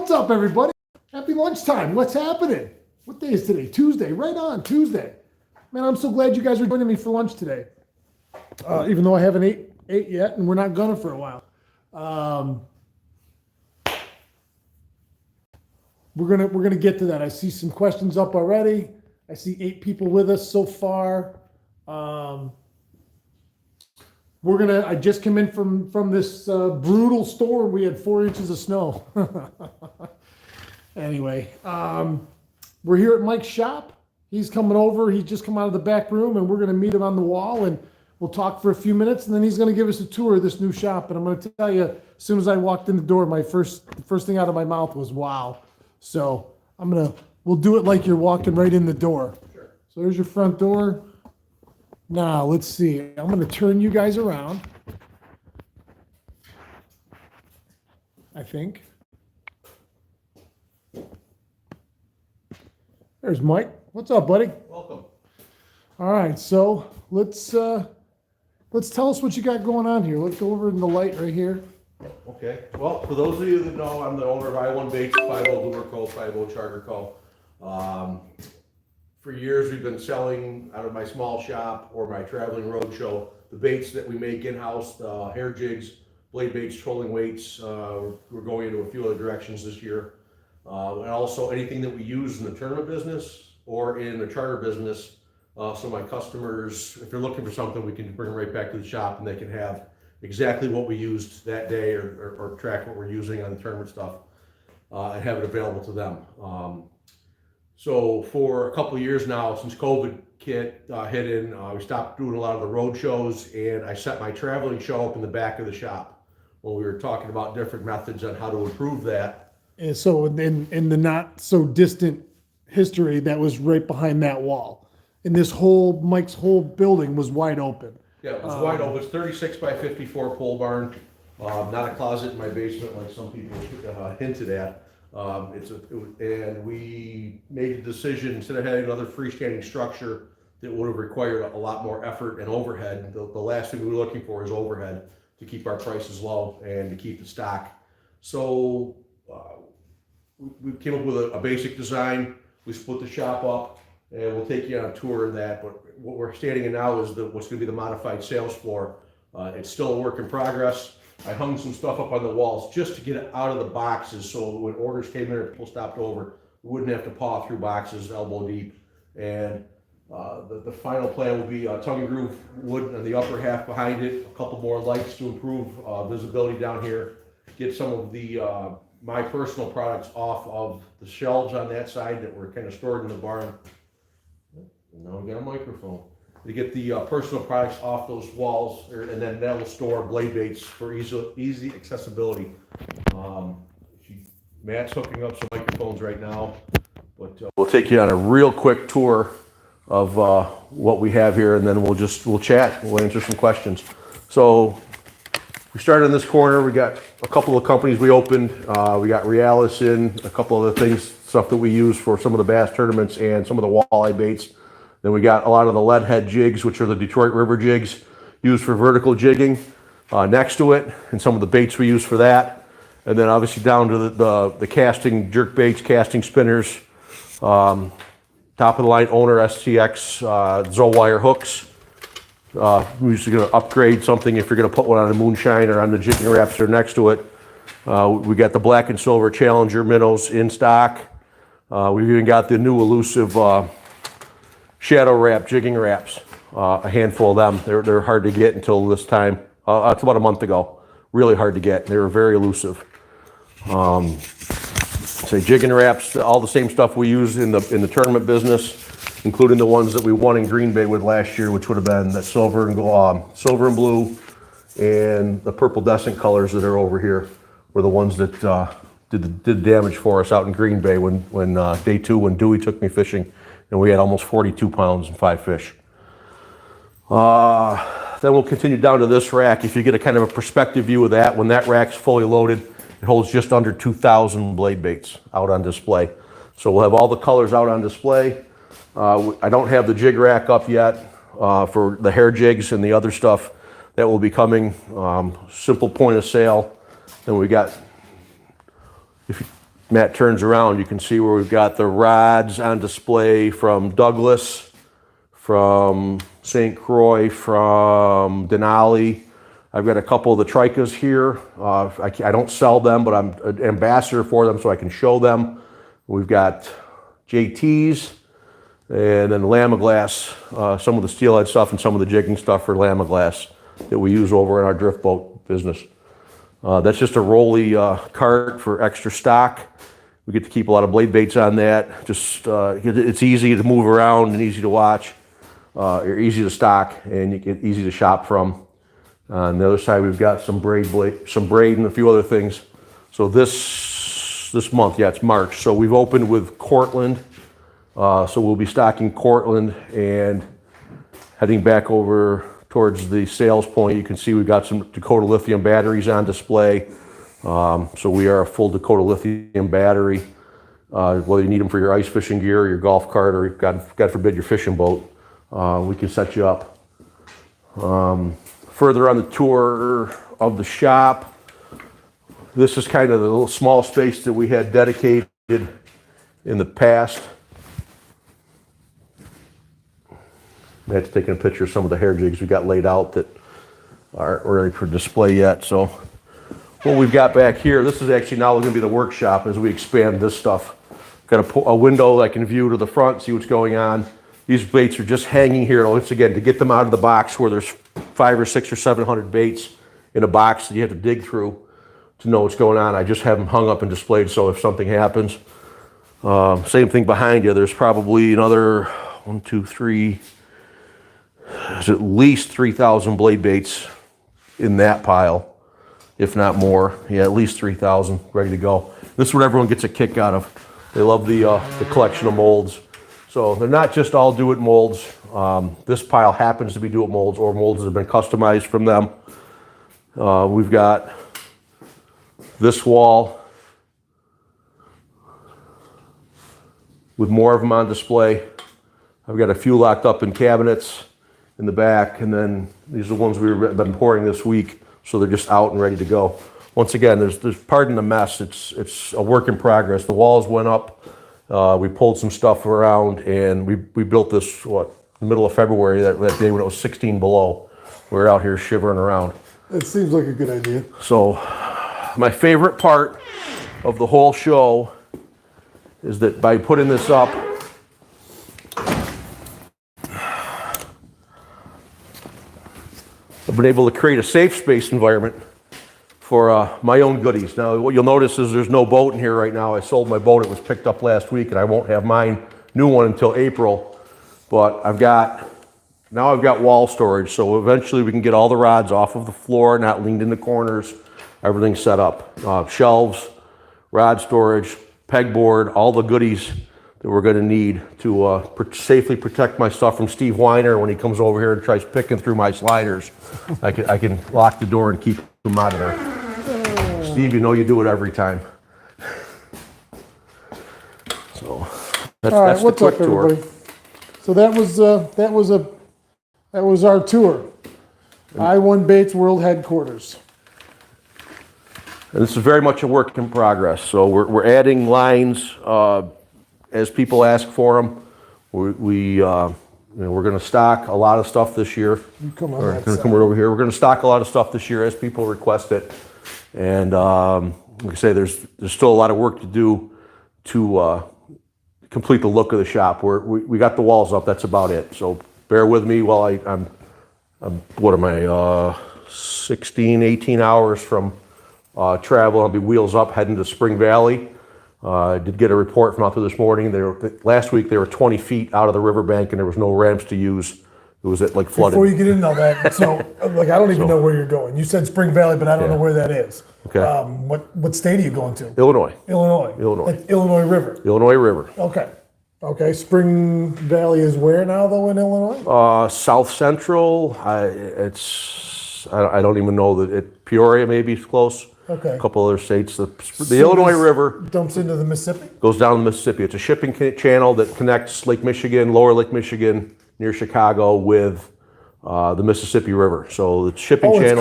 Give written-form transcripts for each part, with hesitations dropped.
What's up, everybody? Happy lunchtime. What's happening? What day is today? Tuesday. Right on, Tuesday. Man, I'm so glad you guys are joining me for lunch today. Even though I haven't ate yet, and we're not gonna for a while. We're gonna get to that. I see some questions up already. I see 8 people with us so far. I just came in from this brutal storm. We had 4 inches of snow. Anyway, we're here at Mike's shop. He's coming over. He's just come out of the back room, and we're going to meet him on the wall, and we'll talk for a few minutes, and then he's going to give us a tour of this new shop. And I'm going to tell you, as soon as I walked in the door, the first thing out of my mouth was wow. So we'll do it like you're walking right in the door. Sure. So there's your front door. Now, let's see. I'm going to turn you guys around. I think. There's Mike. What's up, buddy? Welcome. All right, so let's tell us what you got going on here. Let's go over in the light right here. Okay. Well, for those of you that know, I'm the owner of i1baits, 5.0 Lure Co., 5.0 Charter Co. For years, we've been selling out of my small shop or my traveling road show the baits that we make in-house, hair jigs, blade baits, trolling weights. We're going into a few other directions this year. And also anything that we use in the tournament business or in the charter business. So my customers, if they're looking for something, we can bring them right back to the shop and they can have exactly what we used that day or track what we're using on the tournament stuff and have it available to them. So for a couple of years now, since COVID hit in, we stopped doing a lot of the road shows, and I set my traveling show up in the back of the shop when we were talking about different methods on how to improve that. And so in the not so distant history, that was right behind that wall. And Mike's whole building was wide open. Yeah, it was wide open. It's 36 by 54 pole barn, not a closet in my basement like some people hinted at. And we made the decision, instead of having another freestanding structure that would have required a lot more effort and overhead, the last thing we were looking for is overhead to keep our prices low and to keep the stock. So we came up with a basic design. We split the shop up, and we'll take you on a tour of that. But what we're standing in now is what's going to be the modified sales floor. It's still a work in progress. I hung some stuff up on the walls just to get it out of the boxes, so when orders came in or people stopped over, we wouldn't have to paw through boxes elbow deep. And the final plan will be tongue and groove wood on the upper half behind it, a couple more lights to improve visibility down here, get some of the my personal products off of the shelves on that side that were kind of stored in the barn. And now we got a microphone. To get the personal products off those walls, and then that will store blade baits for easy accessibility. Matt's hooking up some microphones right now, but we'll take you on a real quick tour of what we have here, and then we'll chat. We'll answer some questions. So we started in this corner. We got a couple of companies we opened. We got Realis in, a couple other things, stuff that we use for some of the bass tournaments and some of the walleye baits. Then we got a lot of the lead head jigs, which are the Detroit River jigs used for vertical jigging next to it, and some of the baits we use for that. And then obviously down to the casting jerk baits, casting spinners, top of the line owner STX Zowire hooks. We're usually going to upgrade something if you're going to put one on a moonshine or on the jigging wraps that are next to it. We got the black and silver Challenger minnows in stock. We've even got the new elusive shadow wrap jigging wraps, a handful of them. They're hard to get until this time. It's about a month ago. Really hard to get. They were very elusive. Say jigging wraps, all the same stuff we use in the tournament business, including the ones that we won in Green Bay with last year, which would have been the silver and blue, and the purple descent colors that are over here were the ones that did the damage for us out in Green Bay when day 2 when Dewey took me fishing. And we had almost 42 pounds and 5 fish. Then we'll continue down to this rack. If you get a kind of a perspective view of that, when that rack's fully loaded, it holds just under 2,000 blade baits out on display. So we'll have all the colors out on display. I don't have the jig rack up yet for the hair jigs and the other stuff that will be coming. Simple point of sale. Then we got, if you Matt turns around, you can see where we've got the rods on display from Douglas, from St. Croix, from Denali. I've got a couple of the tricas here. I don't sell them, but I'm an ambassador for them so I can show them. We've got JTs and then Lamiglass, some of the steelhead stuff and some of the jigging stuff for Lamiglass that we use over in our drift boat business. That's just a rolly cart for extra stock. We get to keep a lot of blade baits on that. Just it's easy to move around and easy to watch, or easy to stock, and you get easy to shop from. On the other side, we've got some braid, and a few other things. So this month, yeah, it's March. So we've opened with Cortland. So we'll be stocking Cortland and heading back over towards the sales point. You can see we've got some Dakota lithium batteries on display. So we are a full Dakota lithium battery. Whether you need them for your ice fishing gear, your golf cart, or God forbid your fishing boat, we can set you up. Further on the tour of the shop, this is kind of the little small space that we had dedicated in the past. Matt's taking a picture of some of the hair jigs we got laid out that aren't ready for display yet. So what we've got back here, this is actually now going to be the workshop as we expand this stuff. Got a window that I can view to the front, see what's going on. These baits are just hanging here. Once again, to get them out of the box where there's 500 or 600 or 700 baits in a box that you have to dig through to know what's going on. I just have them hung up and displayed so if something happens. Same thing behind you. There's probably another 1, 2, 3, there's at least 3,000 blade baits in that pile, if not more. Yeah, at least 3,000 ready to go. This is what everyone gets a kick out of. They love the collection of molds. So they're not just all do-it molds. This pile happens to be do-it molds or molds that have been customized from them. We've got this wall with more of them on display. I've got a few locked up in cabinets in the back, and then these are the ones we've been pouring this week, so they're just out and ready to go. Once again, there's pardon the mess, it's a work in progress. The walls went up, we pulled some stuff around, and we built this, the middle of February, that day when it was 16 below. We were out here shivering around. It seems like a good idea. So my favorite part of the whole show is that by putting this up, I've been able to create a safe space environment for my own goodies. Now, what you'll notice is there's no boat in here right now. I sold my boat. It was picked up last week, and I won't have mine new one until April. But now I've got wall storage, so eventually we can get all the rods off of the floor, not leaned in the corners. Everything's set up. Shelves, rod storage, pegboard, all the goodies that we're going to need to safely protect my stuff from Steve Weiner when he comes over here and tries picking through my sliders. I can lock the door and keep him out of there. Steve, you know you do it every time. So that's what's the quick up, tour. everybody? So that was our tour. i1baits World Headquarters. And this is very much a work in progress. So we're adding lines as people ask for them. We're going to stock a lot of stuff this year. Come on, We're going to come right over here. We're going to stock a lot of stuff this year as people request it. And like I say, there's still a lot of work to do to complete the look of the shop. We got the walls up. That's about it. So bear with me while I'm what am I, 16, 18 hours from travel. I'll be wheels up heading to Spring Valley. I did get a report from out there this morning. Last week they were 20 feet out of the riverbank and there was no ramps to use. It was like flooded. Before you get into all that, so like I don't even know where you're going. You said Spring Valley, but I don't know where that is. Okay. What state are you going to? Illinois. Illinois. Like Illinois River. Illinois River. Okay. Spring Valley is where now, though, in Illinois? South Central. I don't even know that Peoria maybe is close. Okay. A couple other states. The Illinois River dumps into the Mississippi? goes down the Mississippi. It's a shipping channel that connects Lake Michigan, Lower Lake Michigan, near Chicago, with the Mississippi River. So the shipping channel It's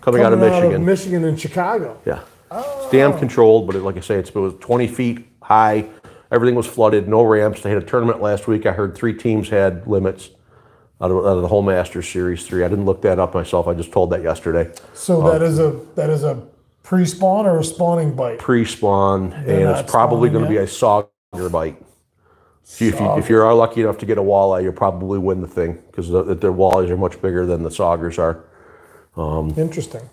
coming out of Michigan. Michigan and Chicago. Yeah. Oh. Dam controlled, but like I say, it was 20 feet high. Everything was flooded, no ramps. They had a tournament last week. I heard 3 teams had limits out of the whole Masters Series 3. I didn't look that up myself. I just told that yesterday. So that is a pre-spawn or a spawning bite? Pre-spawn, and not it's probably spawning going to be yet? a sauger bite. If you are lucky enough to get a walleye, you'll probably win the thing because the walleyes are much bigger than the saugers are. Interesting.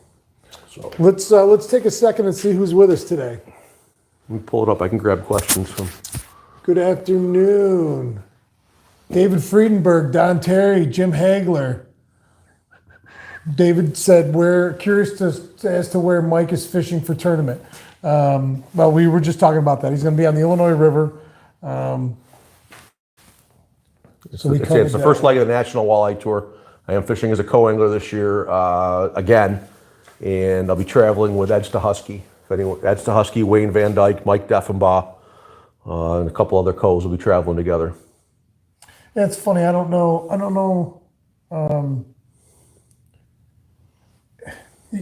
So Let's take a second and see who's with us today. let me pull it up. I can grab questions from. Good afternoon. David Friedenberg, Don Terry, Jim Hagler. David said we're curious as to where Mike is fishing for tournament. Well, we were just talking about that. He's going to be on the Illinois River. It's the first leg of the National Walleye Tour. I am fishing as a co-angler this year again, and I'll be traveling with Ed Stahusky. Ed Stahusky, Wayne Van Dyke, Mike Deffenbaugh, and a couple other co's will be traveling together. Yeah, it's funny. I don't know.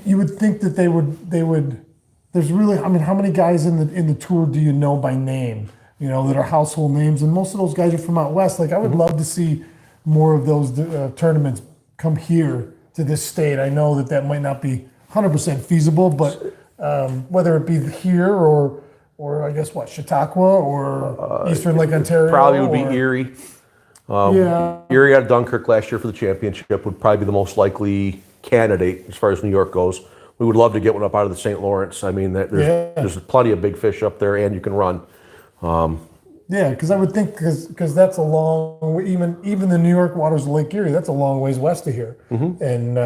You would think that they would. There's really. I mean, how many guys in the tour do you know by name? You know, that are household names, and most of those guys are from out west. Like, I would love to see more of those tournaments come here to this state. I know that might not be 100% feasible, but whether it be here or I guess Chautauqua or Eastern Lake Ontario. Probably would be Erie. Yeah. Erie out of Dunkirk last year for the championship would probably be the most likely candidate as far as New York goes. We would love to get one up out of the St. Lawrence. I mean, there's plenty of big fish up there, and you can run. Yeah, because I would think because that's a long even the New York waters of Lake Erie, that's a long ways west of here, and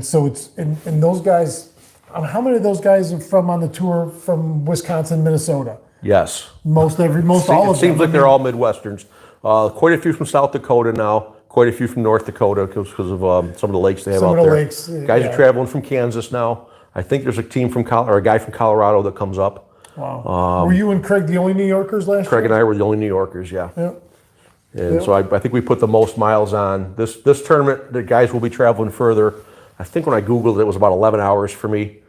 so it's and those guys. How many of those guys are from on the tour from Wisconsin, Minnesota? Yes, most all of them. It seems like they're all Midwesterns. Quite a few from South Dakota now. Quite a few from North Dakota because of some of the lakes they have out there. Guys are traveling from Kansas now. I think there's a team from a guy from Colorado that comes up. Wow. Were you and Craig the only New Yorkers last year? Craig and I were the only New Yorkers, yeah. And so I think we put the most miles on. This tournament, the guys will be traveling further. I think when I Googled it, it was about 11 hours for me.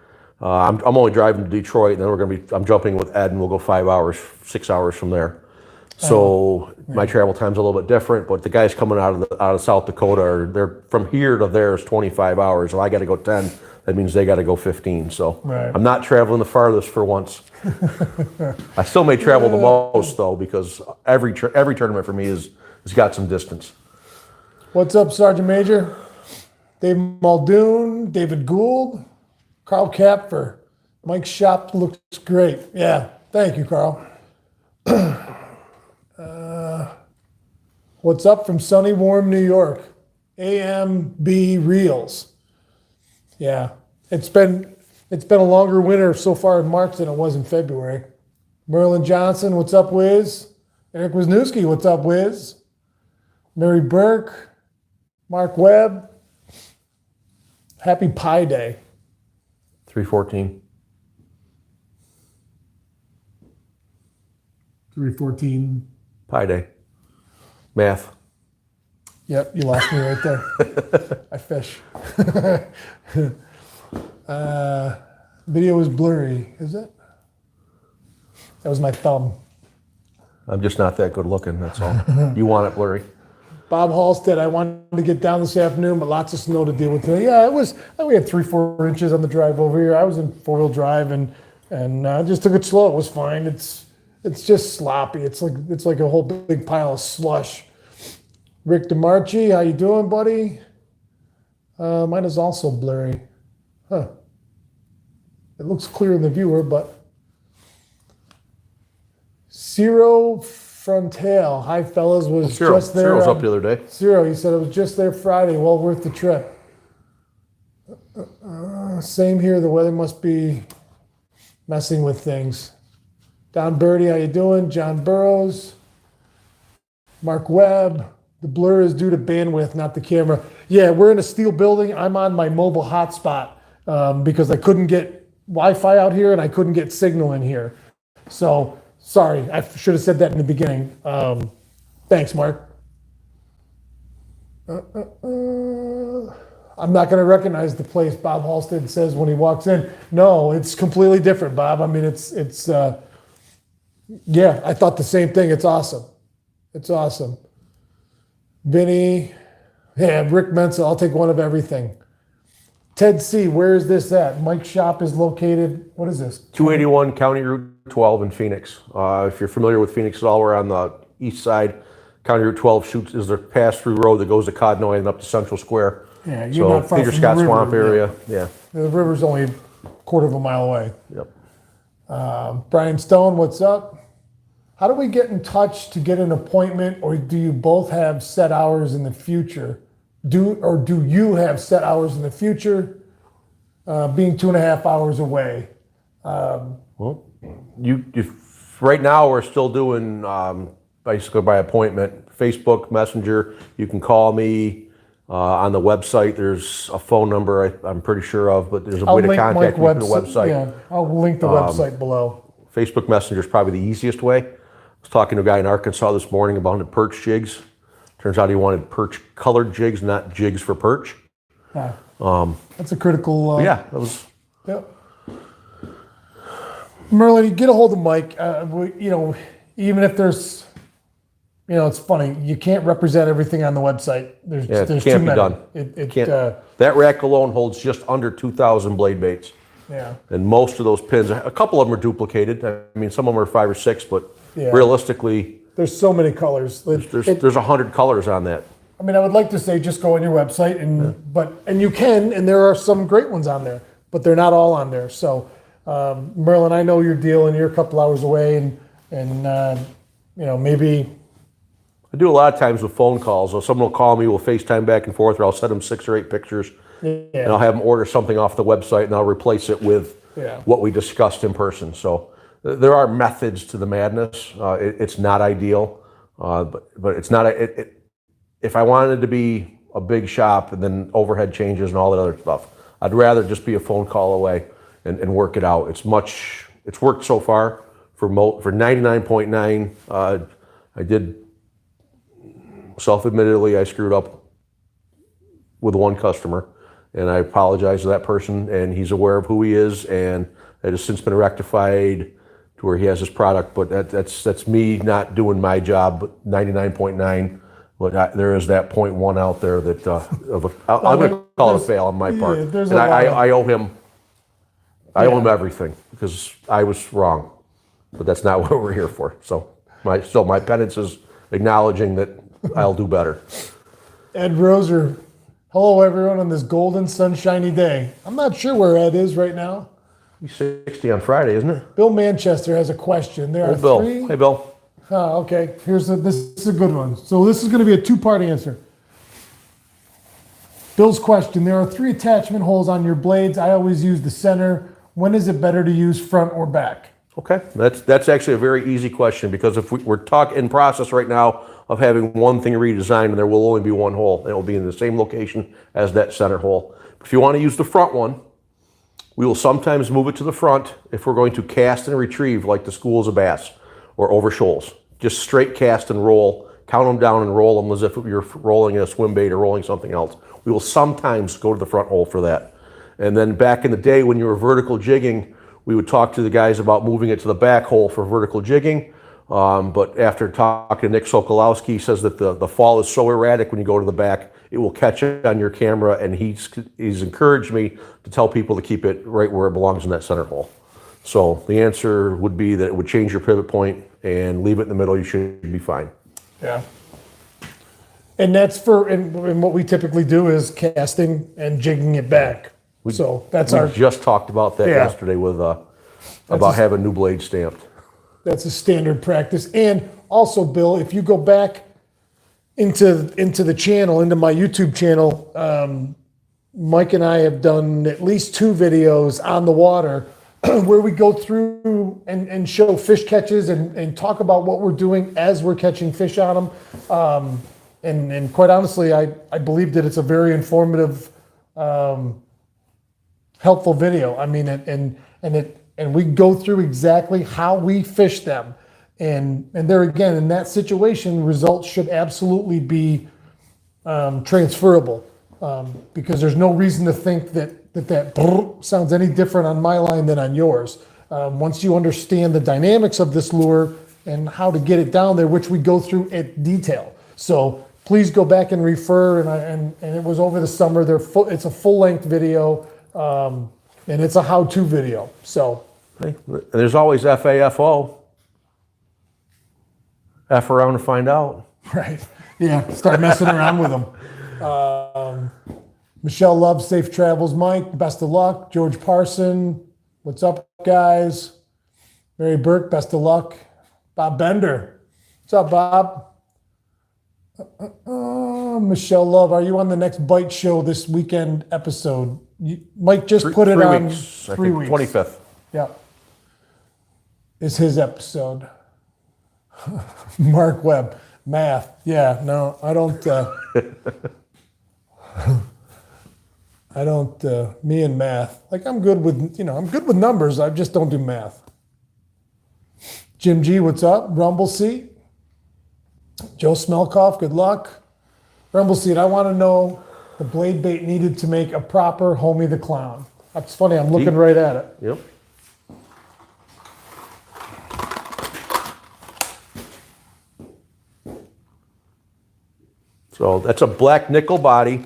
I'm only driving to Detroit, and then I'm jumping with Ed, and we'll go 5 hours, 6 hours from there. So my travel time's a little bit different, but the guys coming out of South Dakota, they're from here to there is 25 hours. If I got to go 10, that means they got to go 15. So I'm not traveling the farthest for once. I still may travel the most though, because every tournament for me has got some distance. What's up, Sergeant Major? Dave Muldoon, David Gould, Carl Kapfer. Mike's shop looks great. Yeah, thank you, Carl. What's up from sunny, warm New York? AMB Reels. Yeah, it's been a longer winter so far in March than it was in February. Merlin Johnson, what's up, Wiz? Eric Wisniewski, what's up, Wiz? Mary Burke, Mark Webb. Happy Pi Day. 314. 314. Pi Day. Math. Yep, you lost me right there. I fish. Video is blurry, is it? That was my thumb. I'm just not that good looking, that's all. You want it blurry. Bob Halstead, I wanted to get down this afternoon, but lots of snow to deal with today. Yeah, we had 3-4 inches on the drive over here. I was in four-wheel drive and just took it slow. It was fine. It's just sloppy. It's like a whole big pile of slush. Rick DeMarchi, how you doing, buddy? Mine is also blurry. Huh. It looks clear in the viewer, but Ciro Frontal, hi fellas, was just there. Ciro's up the other day. Ciro, he said it was just there Friday. Well worth the trip. Same here. The weather must be messing with things. Don Birdie, how you doing? John Burrows, Mark Webb. The blur is due to bandwidth, not the camera. Yeah, we're in a steel building. I'm on my mobile hotspot because I couldn't get Wi-Fi out here and I couldn't get signal in here. So sorry, I should have said that in the beginning. Thanks, Mark. I'm not going to recognize the place, Bob Halstead says when he walks in. No, it's completely different, Bob. I mean, yeah, I thought the same thing. It's awesome. It's awesome. Vinny, yeah, Rick Mensa, I'll take one of everything. Ted C, where is this at? Mike's shop is located, what is this? 281 County Route 12 in Phoenix. If you're familiar with Phoenix at all, we're on the east side. County Route 12 is the pass-through road that goes to Codnoy and up to Central Square. Yeah, you're not far Peter from Scott the river. Swamp area, yeah. The river's only a quarter of a mile away. Yep. Brian Stone, what's up? How do we get in touch to get an appointment, or do you both have set hours in the future? Do you have set hours in the future, being 2.5 hours away? Well, right now we're still doing basically by appointment. Facebook Messenger, you can call me. On the website, there's a phone number I'm pretty sure of, but there's a way to contact me through the website. Yeah, I'll link the website below. Facebook Messenger is probably the easiest way. I was talking to a guy in Arkansas this morning about the perch jigs. Turns out he wanted perch colored jigs, not jigs for perch. That's a critical. Yeah, that was. Yep. Merlin, you get a hold of Mike. Even if there's, it's funny. You can't represent everything on the website. There's It too can't be many. done. That rack alone holds just under 2,000 blade baits. Yeah. And most of those pins, a couple of them are duplicated. I mean, some of them are 5 or 6, but Yeah. realistically, There's so many colors. there's 100 colors on that. I mean, I would like to say just go on your website and you can, and there are some great ones on there, but they're not all on there. So, Merlin, I know your deal, and you're a couple hours away, and maybe. I do a lot of times with phone calls. So someone will call me, we'll FaceTime back and forth, or I'll send them 6 or 8 pictures, and I'll have them order something off the website, and I'll replace it with what we discussed in person. So there are methods to the madness. It's not ideal, but it's not. If I wanted to be a big shop and then overhead changes and all that other stuff, I'd rather just be a phone call away and work it out. It's worked so far for 99.9. I did. Self-admittedly, I screwed up with one customer, and I apologize to that person, and he's aware of who he is, and it has since been rectified to where he has his product. But that's me not doing my job. But 99.9, but there is that 0.1 out there that I'm going to call it a fail on my part, and I owe him. I owe him everything because I was wrong, but that's not what we're here for. So my penance is acknowledging that. I'll do better. Ed Roser, hello everyone on this golden sunshiny day. I'm not sure where Ed is right now. He's 60 on Friday, isn't it? Bill Manchester has a question. There are Bill. three. Hey, Bill. Okay. This is a good one. So this is going to be a 2-part answer. Bill's question: there are 3 attachment holes on your blades. I always use the center. When is it better to use front or back? Okay, that's actually a very easy question, because if we're talking in process right now of having one thing redesigned, and there will only be one hole, and it will be in the same location as that center hole. If you want to use the front one, we will sometimes move it to the front if we're going to cast and retrieve like the schools of bass or over shoals. Just straight cast and roll, count them down and roll them as if you're rolling a swim bait or rolling something else. We will sometimes go to the front hole for that. And then back in the day when you were vertical jigging, we would talk to the guys about moving it to the back hole for vertical jigging. But after talking to Nick Sokolowski, he says that the fall is so erratic when you go to the back, it will catch it on your camera, and he's encouraged me to tell people to keep it right where it belongs in that center hole. So the answer would be that it would change your pivot point and leave it in the middle. You should be fine. Yeah. And that's and what we typically do is casting and jigging it back. We just talked about that yesterday with about having new blades stamped. That's a standard practice. And also, Bill, if you go back into the channel, into my YouTube channel, Mike and I have done at least 2 videos on the water where we go through and show fish catches and talk about what we're doing as we're catching fish on them. And quite honestly, I believe that it's a very informative, helpful video. I mean, and we go through exactly how we fish them. And there again, in that situation, results should absolutely be transferable. because there's no reason to think that brrr sounds any different on my line than on yours. Once you understand the dynamics of this lure and how to get it down there, which we go through in detail. So please go back and refer, and it was over the summer. It's a full-length video, and it's a how-to video. So there's always FAFO. F around to find out. right, yeah, start messing around with them. Michelle Love, safe travels. Mike, best of luck. George Parson, what's up, guys? Mary Burke, best of luck. Bob Bender, what's up, Bob? Michelle Love, are you on the next Bite Show this weekend episode? Mike just put it on 3 weeks. 25th. Yeah. Is his episode. Mark Webb, math. Yeah, no, I don't. I don't. Me and math. Like I'm good with numbers. I just don't do math. Jim G, what's up? Rumble Seat. Joe Smelkoff, good luck. Rumble Seat, I want to know the blade bait needed to make a proper Homie the Clown. That's funny. I'm looking right at it. Yep. So that's a black nickel body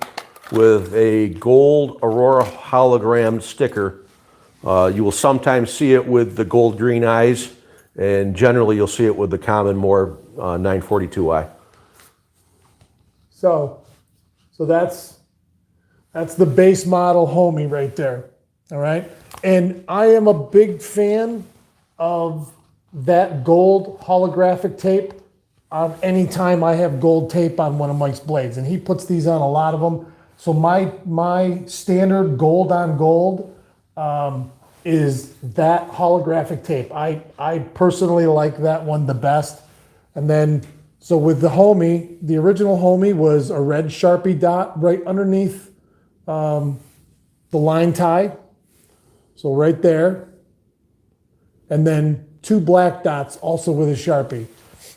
with a gold Aurora hologram sticker. You will sometimes see it with the gold green eyes, and generally you'll see it with the common more 942i. So that's the base model Homie right there. All right. And I am a big fan of that gold holographic tape on any time I have gold tape on one of Mike's blades, and he puts these on a lot of them. So my standard gold on gold is that holographic tape. I personally like that one the best. And then, so with the Homie, the original Homie was a red Sharpie dot right underneath the line tie. So right there. And then 2 black dots also with a Sharpie.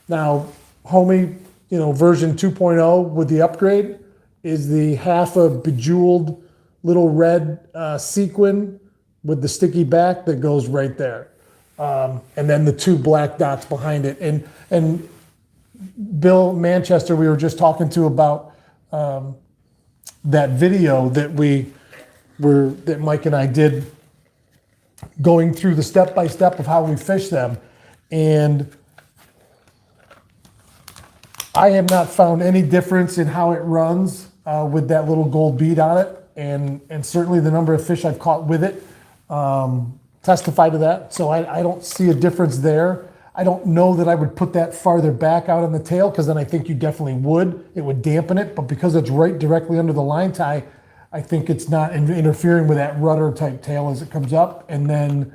Now, Homie, version 2.0 with the upgrade is the half a bejeweled little red sequin with the sticky back that goes right there. And then the 2 black dots behind it. And Bill Manchester, we were just talking to about that video that Mike and I did going through the step-by-step of how we fish them. And I have not found any difference in how it runs with that little gold bead on it, and certainly the number of fish I've caught with it testify to that. So I don't see a difference there. I don't know that I would put that farther back out on the tail, because then I think you definitely would. It would dampen it, but because it's right directly under the line tie, I think it's not interfering with that rudder type tail as it comes up. And then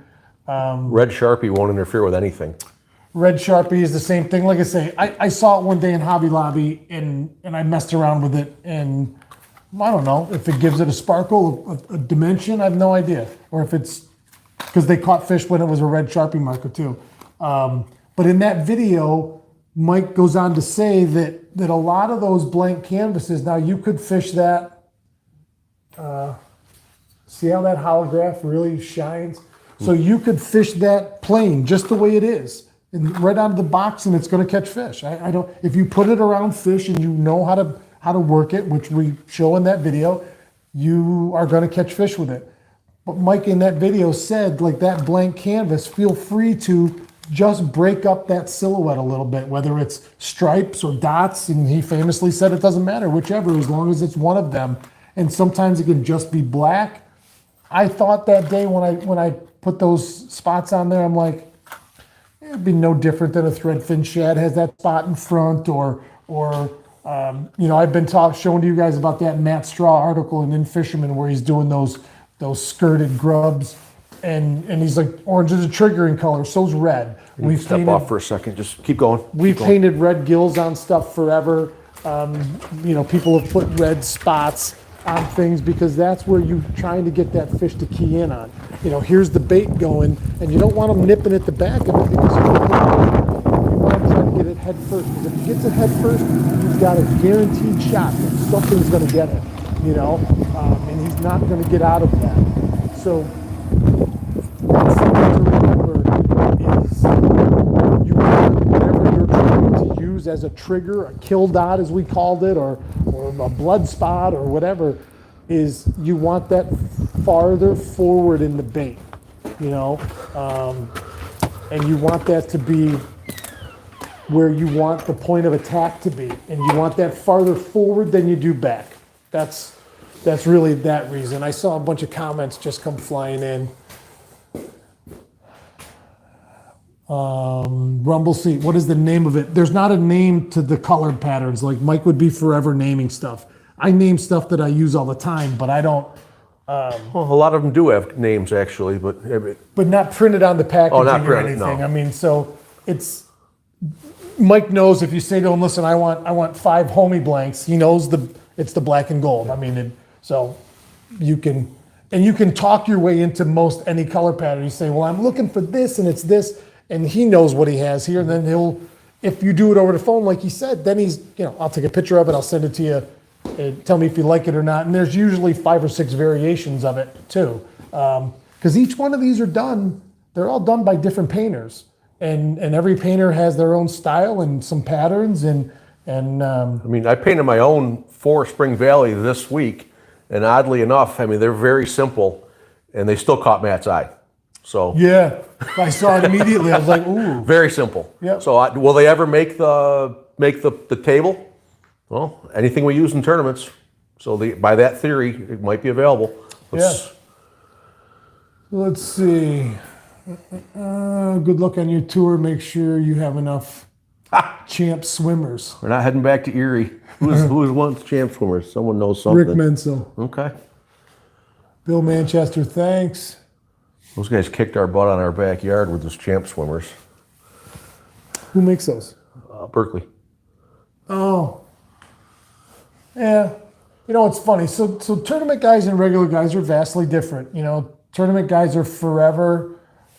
Red Sharpie won't interfere with anything. Red Sharpie is the same thing. Like I say, I saw it one day in Hobby Lobby, and I messed around with it, and I don't know if it gives it a sparkle, a dimension. I have no idea. Or if it's because they caught fish when it was a red Sharpie marker too. But in that video, Mike goes on to say that a lot of those blank canvases, now you could fish that. See how that holograph really shines? So you could fish that plain just the way it is, and right out of the box, and it's going to catch fish. I don't. If you put it around fish and you know how to work it, which we show in that video, you are going to catch fish with it. But Mike in that video said, like that blank canvas, feel free to just break up that silhouette a little bit, whether it's stripes or dots. And he famously said it doesn't matter, whichever, as long as it's one of them. And sometimes it can just be black. I thought that day when I put those spots on there, I'm like, it'd be no different than a threadfin shad has that spot in front, or I've been showing to you guys about that Matt Straw article in Fisherman where he's doing those skirted grubs, and he's like, orange is a triggering color, so's red. We've step off for a second. Just keep going. We've painted red gills on stuff forever. People have put red spots on things because that's where you're trying to get that fish to key in on. Here's the bait going, and you don't want them nipping at the back of it because you want to try to get it head first. Because if it gets it head first, you've got a guaranteed shot that something's going to get it. you know, and he's not going to get out of that. So that's something to remember is you want whatever you're trying to use as a trigger, a kill dot as we called it, or a blood spot or whatever, is you want that farther forward in the bait, you know, and you want that to be where you want the point of attack to be, and you want that farther forward than you do back. That's really that reason. I saw a bunch of comments just come flying in. Rumble seat, what is the name of it? There's not a name to the colored patterns. Like Mike would be forever naming stuff. I name stuff that I use all the time, but I don't. Well, a lot of them do have names actually, but not printed on the packaging not or printed, anything. no. I mean, so it's Mike knows if you say to him, "Listen, I want 5 homie blanks," he knows it's the black and gold. I mean, so you can talk your way into most any color pattern. You say, "Well, I'm looking for this, and it's this," and he knows what he has here. And then if you do it over the phone, like he said, then I'll take a picture of it, I'll send it to you. Tell me if you like it or not. And there's usually 5 or 6 variations of it too, because each one of these are done. They're all done by different painters, and every painter has their own style and some patterns. And I mean, I painted my own for Spring Valley this week, and oddly enough, I mean, they're very simple, and they still caught Matt's eye. So yeah, I saw it immediately. I was like, ooh, very simple. Yeah. So will they ever make the table? Well, anything we use in tournaments. So by that theory, it might be available. Let's see. Good luck on your tour. Make sure you have enough champ swimmers. We're not heading back to Erie. Who's wants champ swimmers? Someone knows something. Rick Menzel. Okay. Bill Manchester, thanks. Those guys kicked our butt on our backyard with those champ swimmers. Who makes those? Berkeley. Oh. Yeah. You know, it's funny. So tournament guys and regular guys are vastly different. You know, tournament guys are forever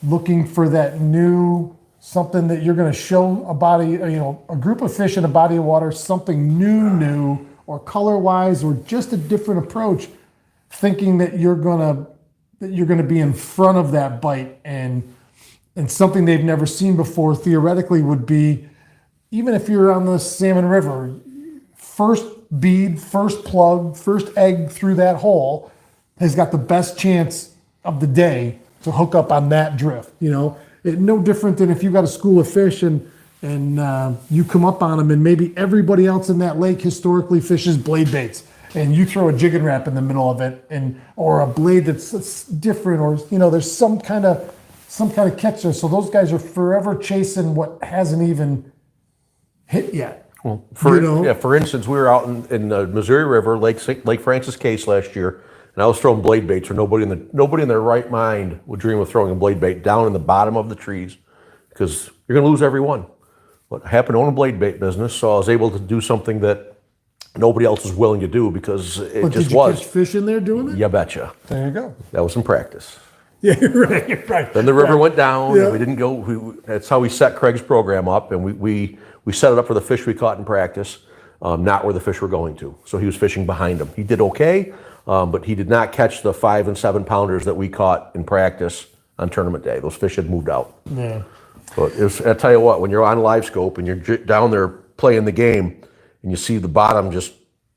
looking for that new something that you're going to show a body, a group of fish in a body of water, something new, or color-wise, or just a different approach, thinking that you're going to be in front of that bite, and something they've never seen before theoretically would be, even if you're on the Salmon River, first bead, first plug, first egg through that hole has got the best chance of the day to hook up on that drift. No different than if you got a school of fish and you come up on them, and maybe everybody else in that lake historically fishes blade baits, and you throw a jig and wrap in the middle of it, or a blade that's different, or there's some kind of catch there. So those guys are forever chasing what hasn't even hit yet. Well, for instance, we were out in the Missouri River, Lake Francis Case last year, and I was throwing blade baits, or nobody in their right mind would dream of throwing a blade bait down in the bottom of the trees, because you're going to lose every one. But I happen to own a blade bait business, so I was able to do something that nobody else was willing to do, because it But just did you was. catch fish in there doing it? You betcha. There you go. That was in practice. Yeah, you're right. Then the river went down, Yeah. and we didn't go. That's how we set Craig's program up, and we set it up for the fish we caught in practice, not where the fish were going to. So he was fishing behind him. He did okay, but he did not catch the 5 and 7 pounders that we caught in practice on tournament day. Those fish had moved out. Yeah. But I tell you what, when you're on live scope and you're down there playing the game, and you see the bottom just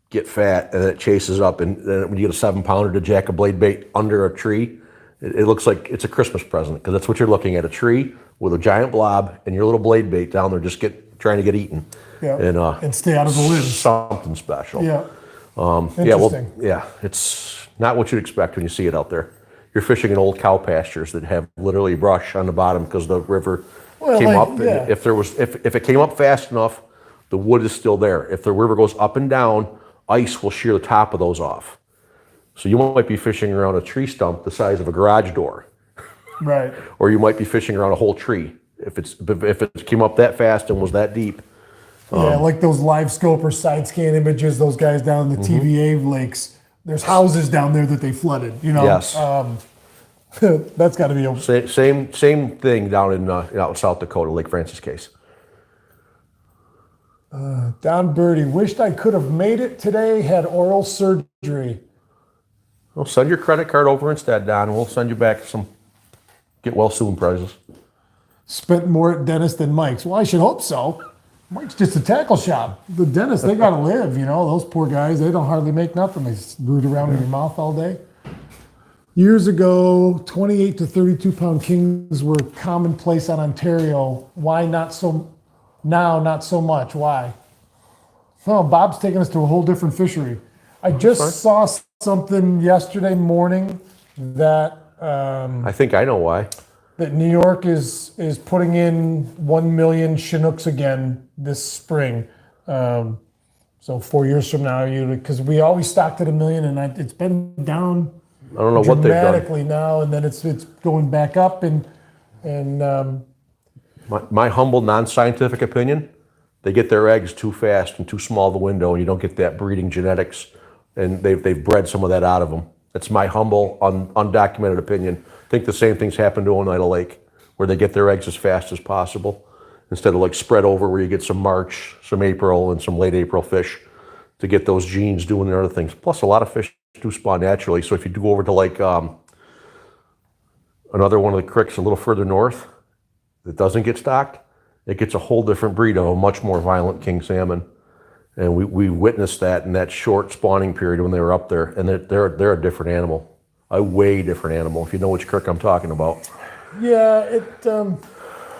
get fat, and then it chases up, and then when you get a 7 pounder to jack a blade bait under a tree, it looks like it's a Christmas present, because that's what you're looking at, a tree with a giant blob and your little blade bait down there just trying to get eaten. Yeah. And stay out of the limbs. Something special. Yeah. Interesting. It's not what you'd expect when you see it out there. You're fishing in old cow pastures that have literally brush on the bottom because the river came up. Yeah. And if it came up fast enough, the wood is still there. If the river goes up and down, ice will shear the top of those off. So you might be fishing around a tree stump the size of a garage door. Right. Or you might be fishing around a whole tree. If it came up that fast and was that deep. Yeah, like those live scope or side scan images, those guys down in the TVA lakes, there's houses down there that they flooded, Yes. That's got to be a... Same thing down in out in South Dakota, Lake Francis Case. Don Birdie, wished I could have made it today, had oral surgery. Well, send your credit card over instead, Don. We'll send you back some get well soon prizes. Spent more at dentist than Mike's. Well, I should hope so. Mike's just a tackle shop. The dentist, they gotta live, you know. Those poor guys, they don't hardly make nothing. They root around in your mouth all day. Years ago, 28 to 32 pound kings were commonplace on Ontario. Why not so now, not so much? Why? Oh, Bob's taking us to a whole different fishery. I just saw something yesterday morning that I think I know why. that New York is putting in 1 million Chinooks again this spring. So 4 years from now, because we always stocked at 1 million, and it's been down. I don't know what they've done. Dramatically now, and then it's going back up, and My humble, non-scientific opinion, they get their eggs too fast and too small the window, and you don't get that breeding genetics, and they've bred some of that out of them. That's my humble, undocumented opinion. I think the same things happen to Oneida Lake, where they get their eggs as fast as possible, instead of like spread over where you get some March, some April, and some late April fish to get those genes doing their other things. Plus, a lot of fish do spawn naturally. So if you do go over to like another one of the creeks a little further north that doesn't get stocked, it gets a whole different breed of a much more violent king salmon. And we witnessed that in that short spawning period when they were up there. And they're a different animal, a way different animal, if you know which creek I'm talking about. yeah,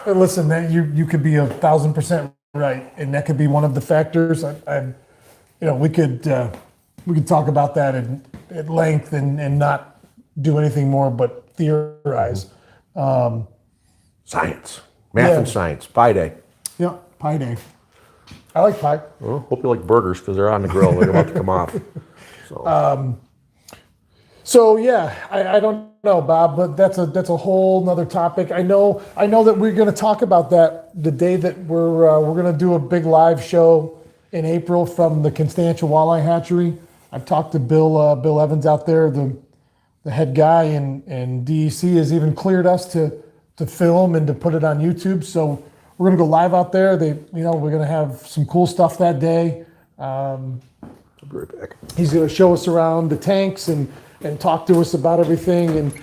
listen, that you could be 1,000% right, and that could be one of the factors. We could talk about that at length and not do anything more but theorize. Science, math and science, pie day. Yeah, pie day. I like pie. Well, hope you like burgers because they're on the grill. They're about to come off. So yeah, I don't know, Bob, but that's a whole nother topic. I know that we're going to talk about that the day that we're going to do a big live show in April from the Constantia Walleye Hatchery. I've talked to Bill Evans out there, the head guy, and DEC has even cleared us to film and to put it on YouTube. So we're going to go live out there. We're going to have some cool stuff that day. I'll be right back. He's going to show us around the tanks and talk to us about everything and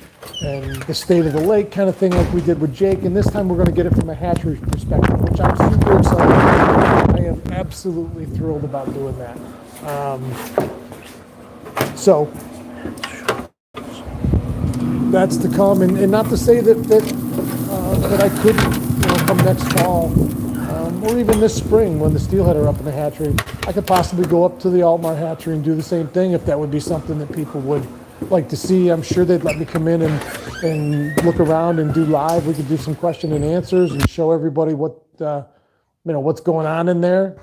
the state of the lake kind of thing like we did with Jake. And this time we're going to get it from a hatchery perspective, which I'm super excited about. I am absolutely thrilled about doing that. So that's to come, and not to say that I couldn't come next fall or even this spring when the steelhead are up in the hatchery. I could possibly go up to the Altmar hatchery and do the same thing if that would be something that people would like to see. I'm sure they'd let me come in and look around and do live. We could do some question and answers and show everybody what's going on in there.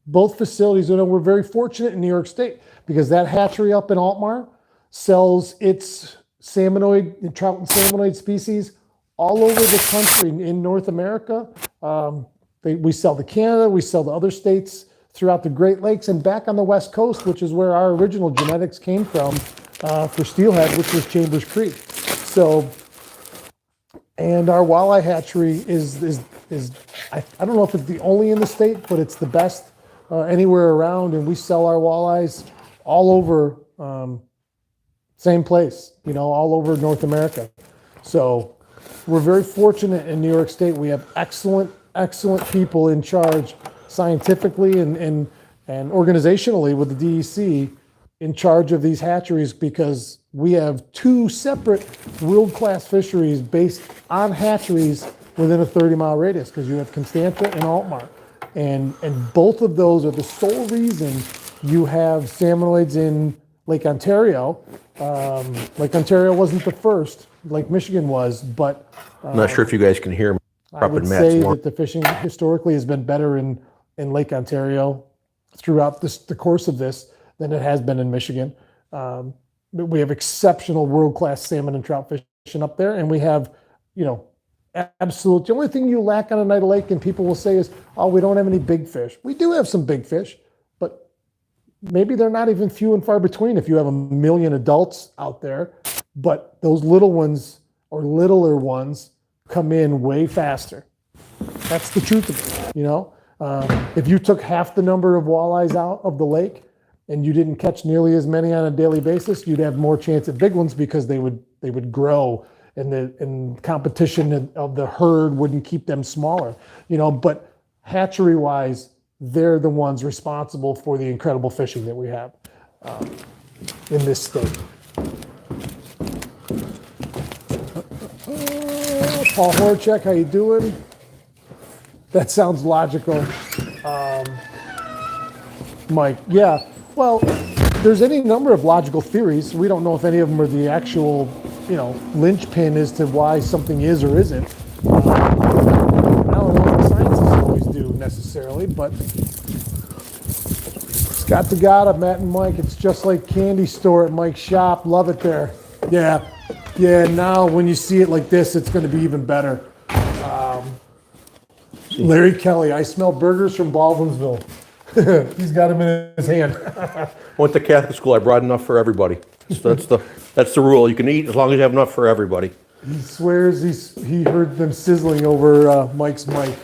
Both facilities, we're very fortunate in New York State because that hatchery up in Altmar sells its salmonoid, trout and salmonoid species all over the country in North America. We sell to Canada, we sell to other states throughout the Great Lakes, and back on the West Coast, which is where our original genetics came from for steelhead, which was Chambers Creek. So, and our walleye hatchery is I don't know if it's the only in the state, but it's the best anywhere around, and we sell our walleyes all over, same place, all over North America. So we're very fortunate in New York State. We have excellent people in charge scientifically and organizationally with the DEC in charge of these hatcheries, because we have two separate world-class fisheries based on hatcheries within a 30-mile radius, because you have Constantia and Altmar. And both of those are the sole reason you have salmonoids in Lake Ontario. Lake Ontario wasn't the first, Lake Michigan was, but I'm not sure if you guys can hear me. I would say that the fishing historically has been better in Lake Ontario throughout the course of this than it has been in Michigan. But we have exceptional world-class salmon and trout fishing up there, and we have, absolute. The only thing you lack on Oneida Lake, and people will say, is, oh, we don't have any big fish. We do have some big fish, but maybe they're not even few and far between if you have 1 million adults out there. But those little ones or littler ones come in way faster. That's the truth of it, If you took half the number of walleyes out of the lake and you didn't catch nearly as many on a daily basis, you'd have more chance at big ones because they would grow, and the competition of the herd wouldn't keep them smaller. But hatchery wise, they're the ones responsible for the incredible fishing that we have in this state. Paul Horchek, how you doing? That sounds logical. Mike, yeah. Well, there's any number of logical theories. We don't know if any of them are the actual, linchpin as to why something is or isn't. I don't know what scientists always do necessarily, but Scott Tagata, Matt and Mike, it's just like candy store at Mike's shop. Love it there. Yeah. Now when you see it like this, it's going to be even better. Larry Kelly, I smell burgers from Baldwinsville. He's got them in his hand. I went to Catholic school. I brought enough for everybody. So that's the rule. You can eat as long as you have enough for everybody. He swears he heard them sizzling over Mike's mic.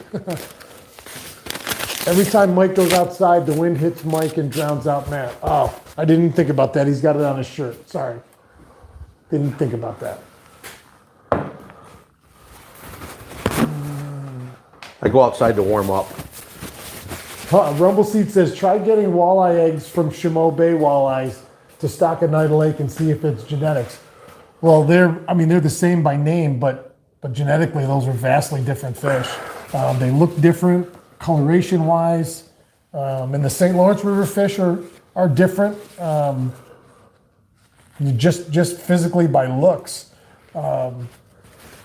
Every time Mike goes outside, the wind hits Mike and drowns out Matt. Oh, I didn't think about that. He's got it on his shirt. Sorry. Didn't think about that. I go outside to warm up. Rumbleseed says, try getting walleye eggs from Chameau Bay walleyes to stock Oneida Lake and see if it's genetics. Well, they're the same by name, but genetically those are vastly different fish. They look different coloration-wise, and the St. Lawrence River fish are different, just physically by looks. I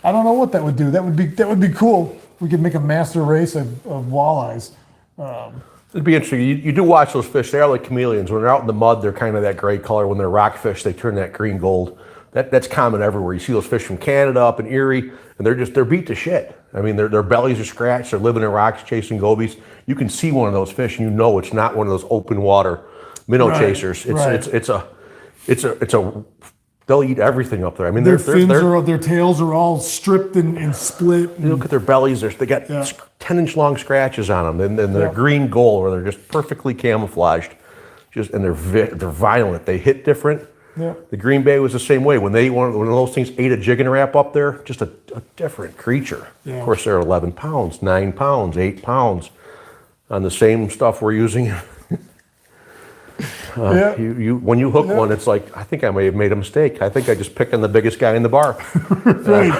don't know what that would do. That would be cool. We could make a master race of walleyes. It'd be interesting. You do watch those fish. They are like chameleons. When they're out in the mud, they're kind of that gray color. When they're rockfish, they turn that green gold. That's common everywhere. You see those fish from Canada up in Erie, and they're beat to shit. I mean, their bellies are scratched. They're living in rocks, chasing gobies. You can see one of those fish, and you know it's not one of those open water minnow chasers. It's a they'll eat everything up there. I mean, their tails are all stripped and split. You look at their bellies. They got 10-inch long scratches on them, and they're green gold, where they're just perfectly camouflaged. And they're violent. They hit different. Yeah. The Green Bay was the same way. When one of those things ate a jigging Rap up there, just a different creature. Yeah. Of course, they're 11 pounds, 9 pounds, 8 pounds on the same stuff we're using. When you hook one, it's like, I think I may have made a mistake. I think I just picked on the biggest guy in the bar. Right.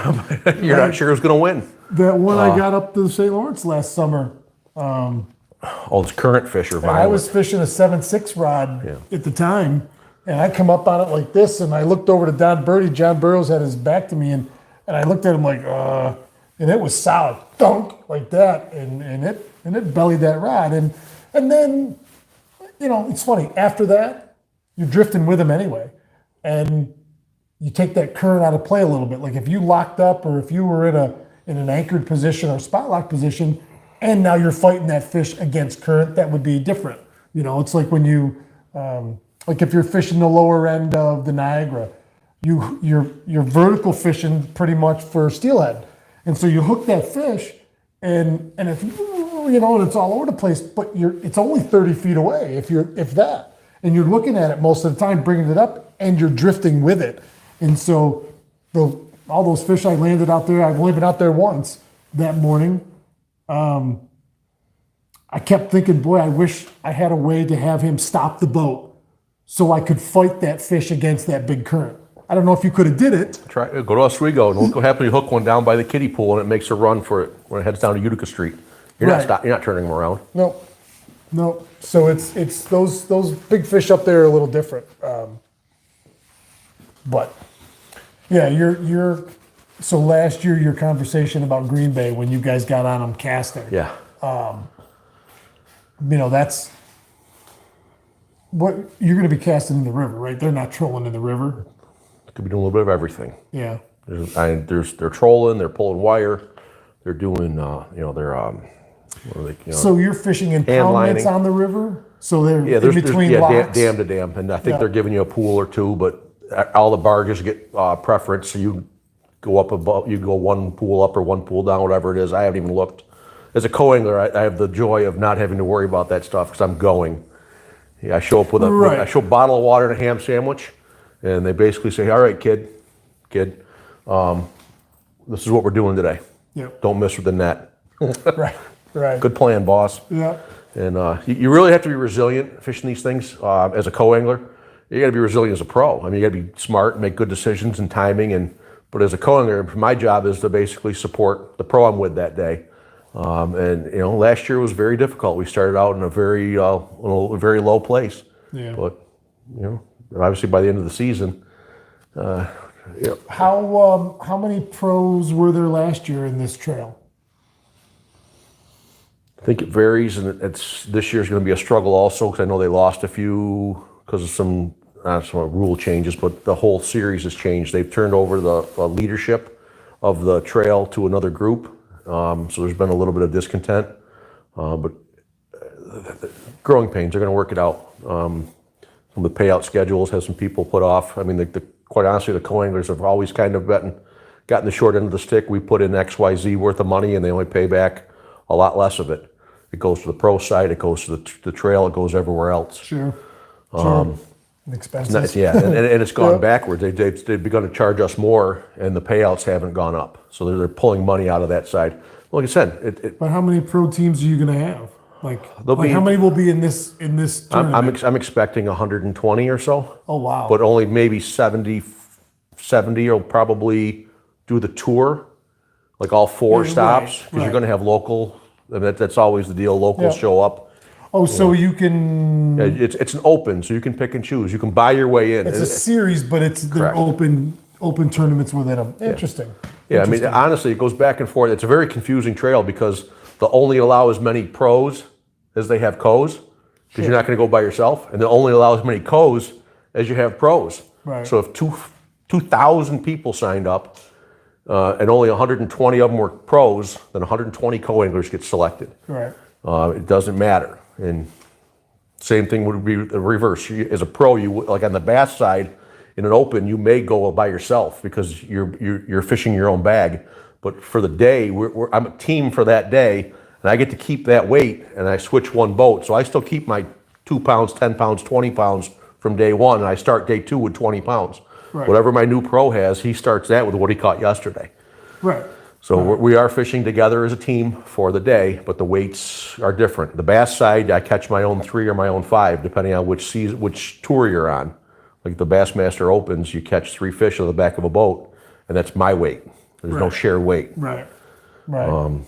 You're not sure who's going to win. That one I got up to the St. Lawrence last summer. It's current fish are violent. I was fishing a 7.6 rod at the time, and I come up on it like this, and I looked over to Don Birdie. John Burroughs had his back to me, and I looked at him like, and it was solid, thunk, like that, and it bellied that rod, and then. It's funny. After that, you're drifting with them anyway, and you take that current out of play a little bit. Like if you locked up, or if you were in an anchored position or spot lock position, and now you're fighting that fish against current, that would be different. It's like when you, like if you're fishing the lower end of the Niagara, you're vertical fishing pretty much for steelhead, and so you hook that fish, and if and it's all over the place, but it's only 30 feet away if that, and you're looking at it most of the time, bringing it up, and you're drifting with it. And so all those fish I landed out there, I've only been out there once that morning. I kept thinking, boy, I wish I had a way to have him stop the boat so I could fight that fish against that big current. I don't know if you could have did it. Go to Oswego, and look what happens. You hook one down by the kiddie pool, and it makes a run for it when it heads down to Utica Street. You're not turning them around. No. So it's those big fish up there are a little different. But yeah, so last year your conversation about Green Bay when you guys got on them casting. Yeah. That's what you're going to be casting in the river, right? They're not trolling in the river. Could be doing a little bit of everything. Yeah. They're trolling. They're pulling wire. They're doing So you're fishing in pound nets on the river? So they're in between locks? Dam to dam. And I think they're giving you a pool or two, but all the barges get preference. So you go up above, you go one pool up or one pool down, whatever it is. I haven't even looked as a co-angler, I have the joy of not having to worry about that stuff because I'm going. Yeah, I show up with Right. I show a bottle of water and a ham sandwich, and they basically say, "All right, kid, this is what we're doing today. Yep. Don't miss with the net." Right. Right. Good plan, boss. Yeah. And you really have to be resilient fishing these things as a co-angler. You got to be resilient as a pro. I mean, you got to be smart and make good decisions and timing. But as a co-angler, my job is to basically support the pro I'm with that day. And last year was very difficult. We started out in a very low place. Yeah. But obviously by the end of the season, How many pros were there last year in this trail? I think it varies, and this year's going to be a struggle also because I know they lost a few because of some rule changes, but the whole series has changed. They've turned over the leadership of the trail to another group, so there's been a little bit of discontent. But growing pains, they're going to work it out. Some of the payout schedules have some people put off. I mean, quite honestly, the co-anglers have always kind of gotten the short end of the stick. We put in XYZ worth of money, and they only pay back a lot less of it. It goes to the pro side, it goes to the trail, it goes everywhere else. Sure. Expenses. Yeah, and it's gone backwards. They've begun to charge us more, and the payouts haven't gone up. So they're pulling money out of that side. Like I said, But how many pro teams are you going to have? How many will be in this tournament? I'm expecting 120 or so. Oh wow! But only maybe 70 will probably do the tour, like all four stops, because you're going to have local. I mean, that's always the deal. Locals show up. Oh, so you can. Yeah, it's an open, so you can pick and choose. You can buy your way in. It's a series, but they're open tournaments within them. Interesting. Yeah, I mean, honestly, it goes back and forth. It's a very confusing trail because they'll only allow as many pros as they have co's, because you're not going to go by yourself, and they'll only allow as many co's as you have pros. Right. So if 2,000 people signed up, and only 120 of them were pros, then 120 co-anglers get selected. Right. It doesn't matter. And same thing would be the reverse. As a pro, like on the bass side, in an open, you may go by yourself because you're fishing your own bag. But for the day, I'm a team for that day, and I get to keep that weight, and I switch one boat. So I still keep my 2 pounds, 10 pounds, 20 pounds from day one, and I start day two with 20 pounds. Right. Whatever my new pro has, he starts that with what he caught yesterday. Right. So we are fishing together as a team for the day, but the weights are different. The bass side, I catch my own 3 or my own 5, depending on which tour you're on. Like the Bassmaster Opens, you catch 3 fish on the back of a boat, and that's my weight. There's no shared weight. Right. Right.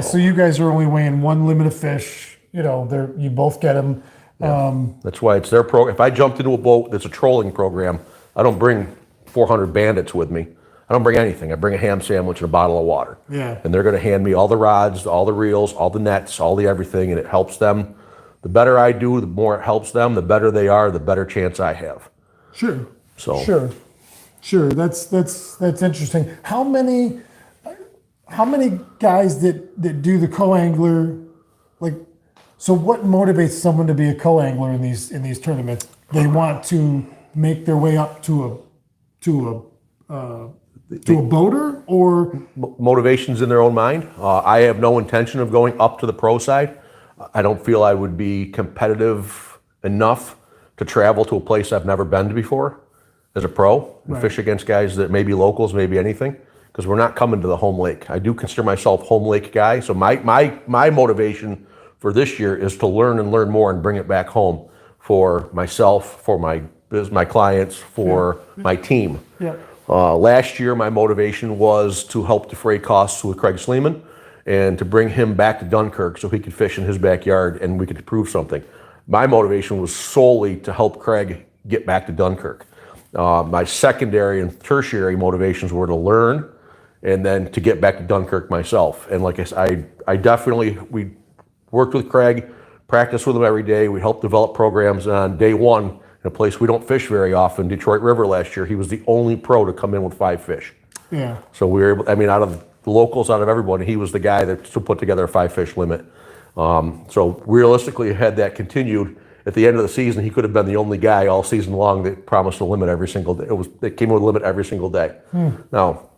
So you guys are only weighing one limit of fish. You both get them. Yeah. That's why it's their program. If I jumped into a boat that's a trolling program, I don't bring 400 bandits with me. I don't bring anything. I bring a ham sandwich and a bottle of water. Yeah. And they're going to hand me all the rods, all the reels, all the nets, all the everything, and it helps them. The better I do, the more it helps them. The better they are, the better chance I have. Sure. So. Sure. That's interesting. How many guys that do the co-angler, so what motivates someone to be a co-angler in these tournaments? They want to make their way up to a boater, or motivations in their own mind. I have no intention of going up to the pro side. I don't feel I would be competitive enough to travel to a place I've never been to before as a pro and fish against guys that may be locals, maybe anything, because we're not coming to the home lake. I do consider myself home lake guy, so my motivation for this year is to learn more and bring it back home for myself, for my clients, for my team. Yeah. Last year, my motivation was to help defray costs with Craig Sleeman and to bring him back to Dunkirk so he could fish in his backyard and we could prove something. My motivation was solely to help Craig get back to Dunkirk. My secondary and tertiary motivations were to learn and then to get back to Dunkirk myself. And like I said, we worked with Craig, practiced with him every day. We helped develop programs. On day one, in a place we don't fish very often, Detroit River last year, he was the only pro to come in with 5 fish. Yeah. So we were able, out of the locals, out of everyone, he was the guy that to put together a 5 fish limit. So realistically, had that continued, at the end of the season, he could have been the only guy all season long that promised a limit every single day. It came with a limit every single day. Now,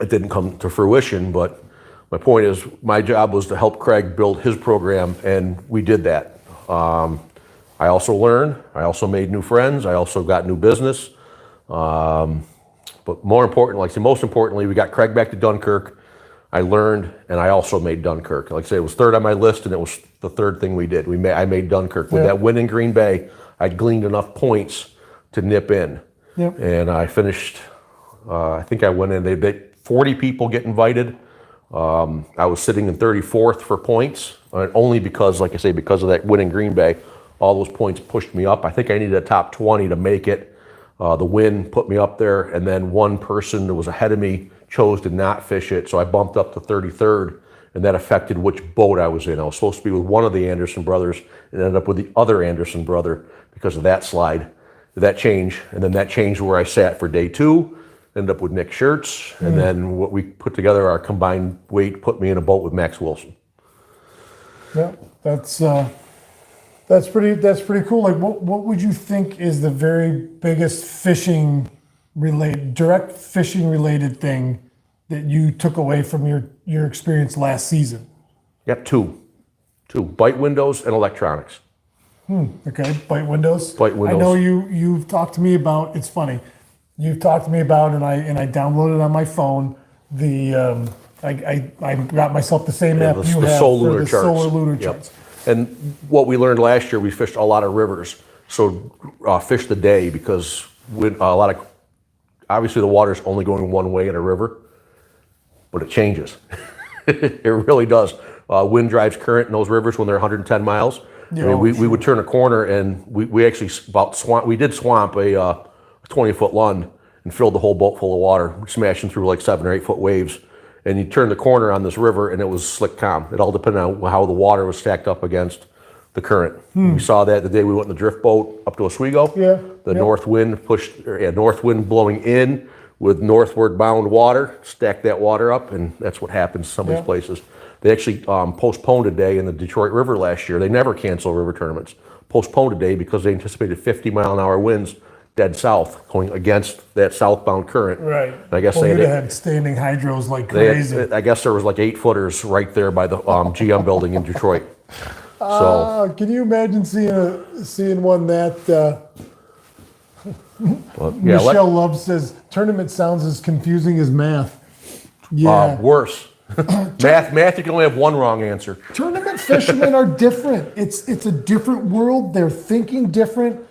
it didn't come to fruition, but My point is, my job was to help Craig build his program, and we did that. I also learned, I also made new friends, I also got new business. But more important, most importantly, we got Craig back to Dunkirk. I learned, and I also made Dunkirk. Like I say, it was third on my list, and it was the third thing we did. I made Dunkirk. With that win in Green Bay, I'd gleaned enough points to nip in. Yep. And I finished, I think I went in, they 40 people get invited. I was sitting in 34th for points, only because, like I say, because of that win in Green Bay, all those points pushed me up. I think I needed a top 20 to make it. The win put me up there, and then one person that was ahead of me chose to not fish it, so I bumped up to 33rd, and that affected which boat I was in. I was supposed to be with one of the Anderson brothers, and ended up with the other Anderson brother because of that slide, that change, and then that changed where I sat for day 2. Ended up with Nick Schertz, and then what we put together, our combined weight, put me in a boat with Max Wilson. Yeah, that's pretty cool. Like, what would you think is the very biggest direct fishing related thing that you took away from your experience last season? Yep, two, bite windows and electronics. Okay, bite windows. Bite windows. I know you've talked to me about. It's funny. You've talked to me about, and I downloaded on my phone the. I got myself the same app you have for the solar lunar charts. And what we learned last year, we fished a lot of rivers. So fish the day, because with obviously the water's only going one way in a river, but it changes. It really does. Wind drives current in those rivers when they're 110 miles. Yeah, I mean, we would turn a corner, and we actually we did swamp a 20-foot lund and filled the whole boat full of water, smashing through like 7 or 8 foot waves. And you turn the corner on this river, and it was slick calm. It all depended on how the water was stacked up against the current. We saw that the day we went in the drift boat up to Oswego. Yeah. The north wind north wind blowing in with northward bound water, stacked that water up, and that's what happens in some of these places. They actually postponed a day in the Detroit River last year. They never cancel river tournaments. Postponed a day because they anticipated 50-mile-an-hour winds dead south, going against that southbound current. Right. And I guess they they had standing hydros like crazy. I guess there was like 8-footers right there by the GM building in Detroit. So can you imagine seeing one that? Michelle Love says tournament sounds as confusing as math. Yeah. Worse. Math, you can only have one wrong answer. Tournament fishermen are different. It's a different world. They're thinking different.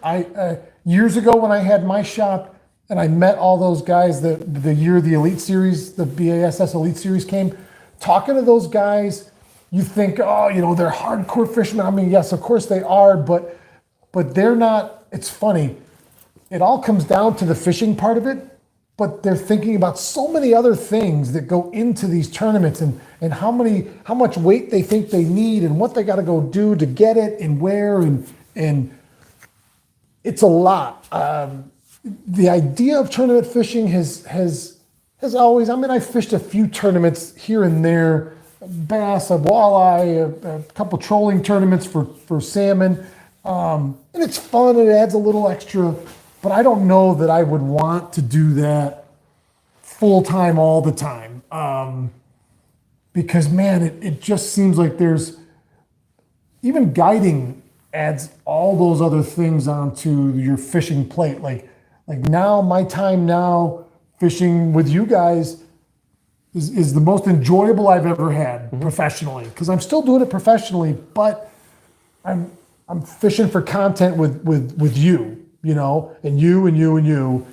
Years ago when I had my shop and I met all those guys the year the Elite Series, the BASS Elite Series came, talking to those guys, you think, they're hardcore fishermen. I mean, yes, of course they are, but they're not. It's funny. It all comes down to the fishing part of it, but they're thinking about so many other things that go into these tournaments and how much weight they think they need and what they got to go do to get it and where and it's a lot. The idea of tournament fishing has always. I mean, I fished a few tournaments here and there, bass, a walleye, a couple trolling tournaments for salmon, and it's fun. It adds a little extra, but I don't know that I would want to do that full time all the time, because man, it just seems like there's even guiding adds all those other things onto your fishing plate. Like now, my time now fishing with you guys is the most enjoyable I've ever had professionally, because I'm still doing it professionally, but I'm fishing for content with you, and you,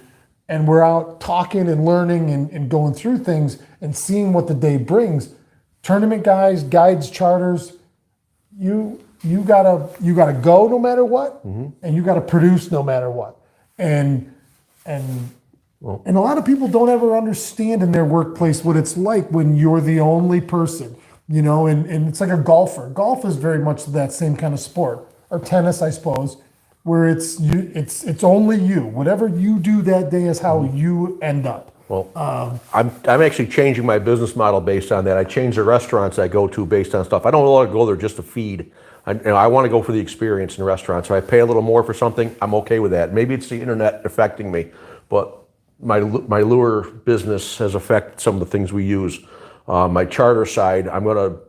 and we're out talking and learning and going through things and seeing what the day brings. Tournament guys, guides, charters, you gotta go no matter what, and you gotta produce no matter what, and a lot of people don't ever understand in their workplace what it's like when you're the only person, and it's like a golfer. Golf is very much that same kind of sport, or tennis, I suppose, where it's only you. Whatever you do that day is how you end up. Well, I'm actually changing my business model based on that. I change the restaurants I go to based on stuff. I don't want to go there just to feed. I want to go for the experience in restaurants. So I pay a little more for something, I'm okay with that. Maybe it's the internet affecting me, but my lure business has affected some of the things we use. My charter side, I'm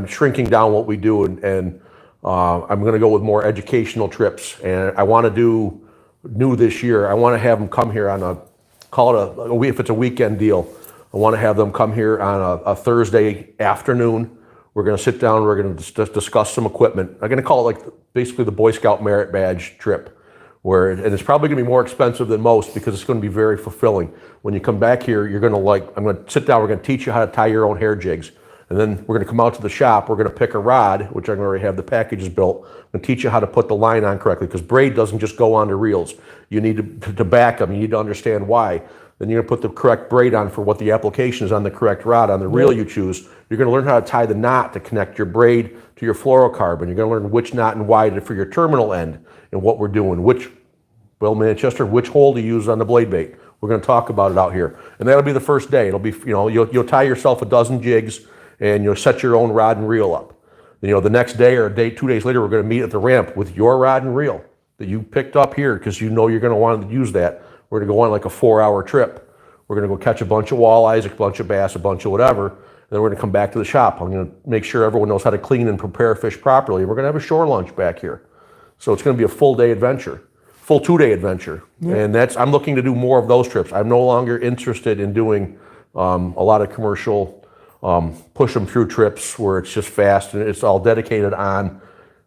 shrinking down what we do, and I'm going to go with more educational trips. And I want to do new this year. I want to have them come here on if it's a weekend deal. I want to have them come here on a Thursday afternoon. We're going to sit down. We're going to discuss some equipment. I'm going to call it like basically the Boy Scout Merit Badge trip, and it's probably going to be more expensive than most because it's going to be very fulfilling. When you come back here, I'm going to sit down. We're going to teach you how to tie your own hair jigs. And then we're going to come out to the shop. We're going to pick a rod, which I'm going to already have the packages built, and teach you how to put the line on correctly, because braid doesn't just go on the reels. You need to back them. You need to understand why. Then you're going to put the correct braid on for what the application is on the correct rod. On the reel you choose, you're going to learn how to tie the knot to connect your braid to your fluorocarbon. You're going to learn which knot and why for your terminal end and what we're doing, which hole to use on the blade bait. We're going to talk about it out here. And that'll be the first day. It'll be, you'll tie yourself a dozen jigs, and you'll set your own rod and reel up. The next day or 2 days later, we're going to meet at the ramp with your rod and reel that you picked up here, because you're going to want to use that. We're going to go on like a 4-hour trip. We're going to go catch a bunch of walleyes, a bunch of bass, a bunch of whatever. And then we're going to come back to the shop. I'm going to make sure everyone knows how to clean and prepare fish properly. We're going to have a shore lunch back here. So it's going to be a full 2-day adventure. Yeah. And I'm looking to do more of those trips. I'm no longer interested in doing a lot of commercial push them through trips where it's just fast and it's all dedicated on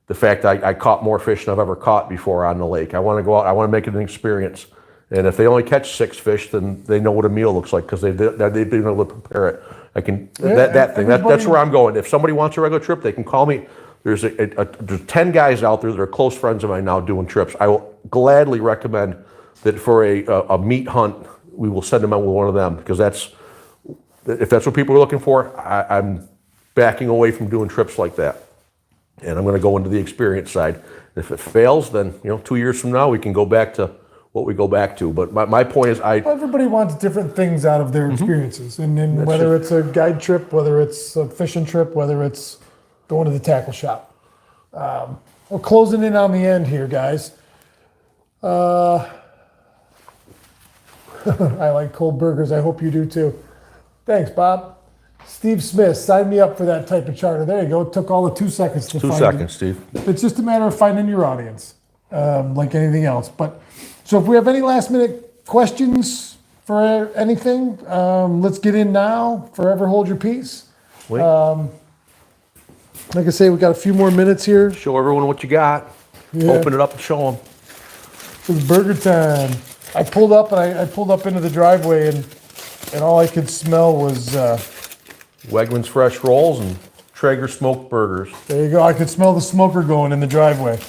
the fact that I caught more fish than I've ever caught before on the lake. I want to go out, I want to make it an experience. And if they only catch 6 fish, then they know what a meal looks like, because they've been able to prepare it. That's where I'm going. If somebody wants a regular trip, they can call me. There's 10 guys out there that are close friends of mine now doing trips. I will gladly recommend that for a meat hunt, we will send them out with one of them, because if that's what people are looking for, I'm backing away from doing trips like that. And I'm going to go into the experience side. If it fails, then 2 years from now, we can go back to what we go back to. But my point is, everybody wants different things out of their experiences. And whether it's a guide trip, whether it's a fishing trip, whether it's going to the tackle shop. We're closing in on the end here, guys. I like cold burgers. I hope you do too. Thanks, Bob. Steve Smith, sign me up for that type of charter. There you go. It took all of 2 seconds to find 2 seconds, Steve. It's just a matter of finding your audience, like anything else. But so if we have any last minute questions for anything, let's get in now. Forever hold your peace. Wait. Like I say, we got a few more minutes here. Show everyone what you got. Yeah. Open it up and show them. It's burger time. I pulled up into the driveway and all I could smell was Wegmans fresh rolls and Traeger smoked burgers. There you go. I could smell the smoker going in the driveway,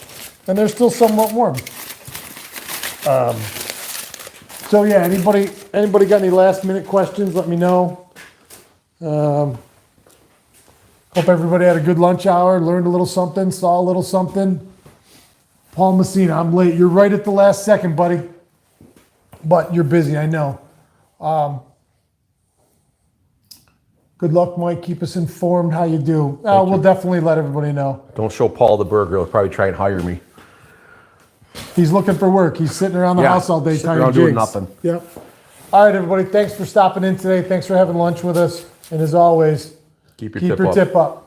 and they're still somewhat warm. So yeah, anybody got any last minute questions? Let me know. Hope everybody had a good lunch hour, learned a little something, saw a little something. Paul Messina, I'm late. You're right at the last second, buddy, but you're busy, I know. Good luck, Mike. Keep us informed how you do. We'll definitely let everybody know. Don't show Paul the burger. He'll probably try and hire me. He's looking for work. He's sitting around the house all day tying jigs. Doing nothing. Yep. All right, everybody. Thanks for stopping in today. Thanks for having lunch with us. And as always, keep your tip up.